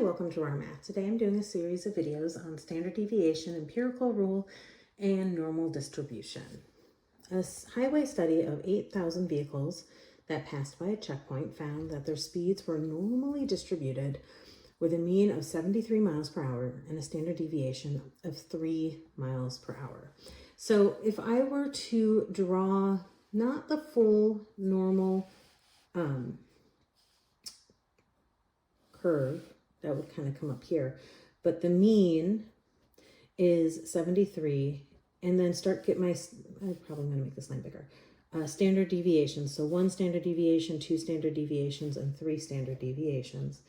welcome to our math. Today I'm doing a series of videos on standard deviation, empirical rule, and normal distribution. A highway study of 8,000 vehicles that passed by a checkpoint found that their speeds were normally distributed with a mean of 73 miles per hour and a standard deviation of 3 miles per hour. So if I were to draw not the full normal curve, that would kind of come up here, but the mean is 73, and then I'm probably going to make this line bigger. Standard deviations, so 1 standard deviation, 2 standard deviations, and 3 standard deviations.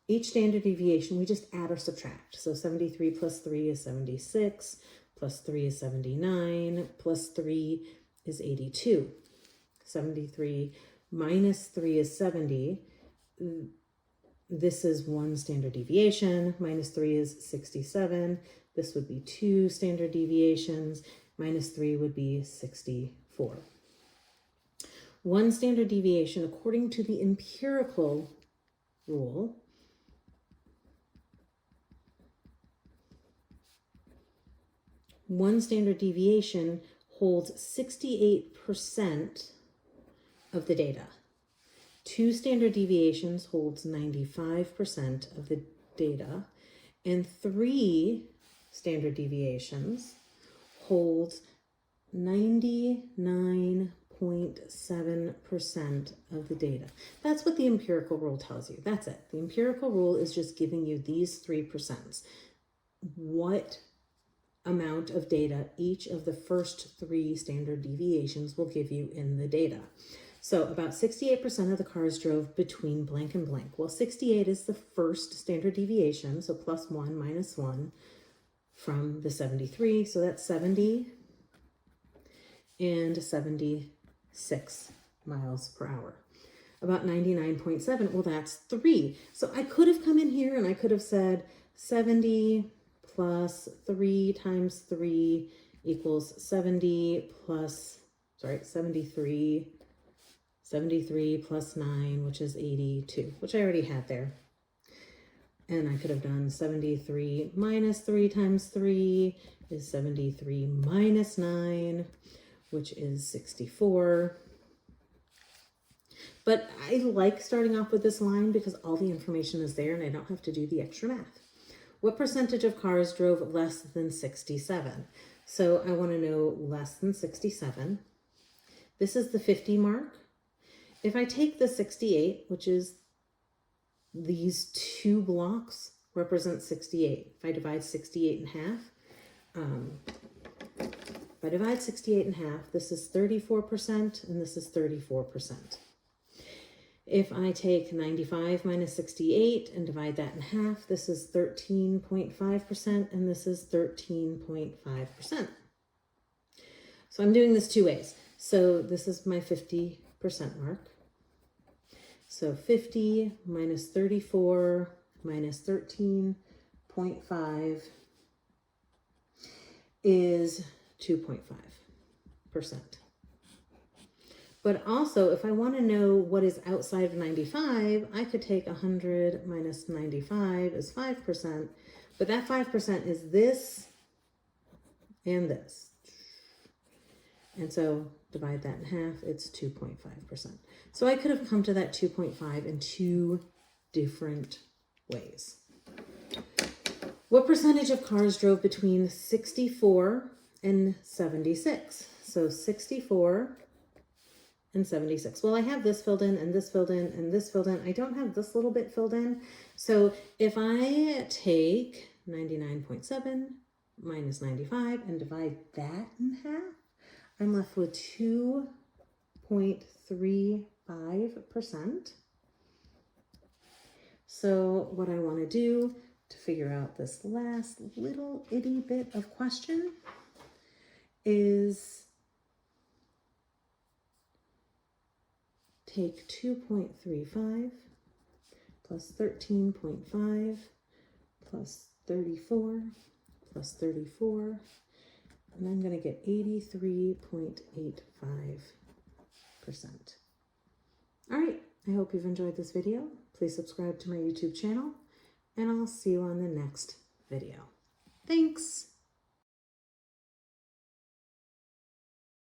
Each standard deviation, we just add or subtract. So 73 plus 3 is 76, plus 3 is 79, plus 3 is 82. 73 minus 3 is 70. This is 1 standard deviation, minus 3 is 67. This would be 2 standard deviations, minus 3 would be 64. 1 standard deviation, according to the empirical rule, one standard deviation holds 68% of the data. 2 standard deviations holds 95% of the data, and 3 standard deviations holds 99.7% of the data. That's what the empirical rule tells you. That's it. The empirical rule is just giving you these 3%. What amount of data each of the first 3 standard deviations will give you in the data. So about 68% of the cars drove between blank and blank. Well, 68 is the first standard deviation, so plus 1 minus 1 from the 73. So that's 70 and 76 miles per hour. About 99.7, well, that's 3. So I could have come in here and I could have said 70 plus 3 times 3 equals 73 plus 9, which is 82, which I already had there. And I could have done 73 minus 3 times 3 is 73 minus 9, which is 64. But I like starting off with this line because all the information is there and I don't have to do the extra math. What percentage of cars drove less than 67? So I want to know less than 67. This is the 50 mark. If I take the 68, which is these 2 blocks represent 68. If I divide 68 in half, this is 34% and this is 34%. If I take 95 minus 68 and divide that in half, this is 13.5% and this is 13.5%. So I'm doing this 2 ways. So this is my 50% mark. So 50 minus 34 minus 13.5 is 2.5%. But also, if I want to know what is outside of 95, I could take 100 minus 95 is 5%, but that 5% is this and this. And so divide that in half, it's 2.5%. So I could have come to that 2.5 in 2 different ways. What percentage of cars drove between 64 and 76? So 64 and 76. Well, I have this filled in and this filled in and this filled in. I don't have this little bit filled in. So if I take 99.7 minus 95 and divide that in half, I'm left with 2.35%. So what I want to do to figure out this last little itty bit of question is take 2.35 plus 13.5 plus 34 plus 34, and I'm going to get 83.85%. All right, I hope you've enjoyed this video. Please subscribe to my YouTube channel and I'll see you on the next video. Thanks.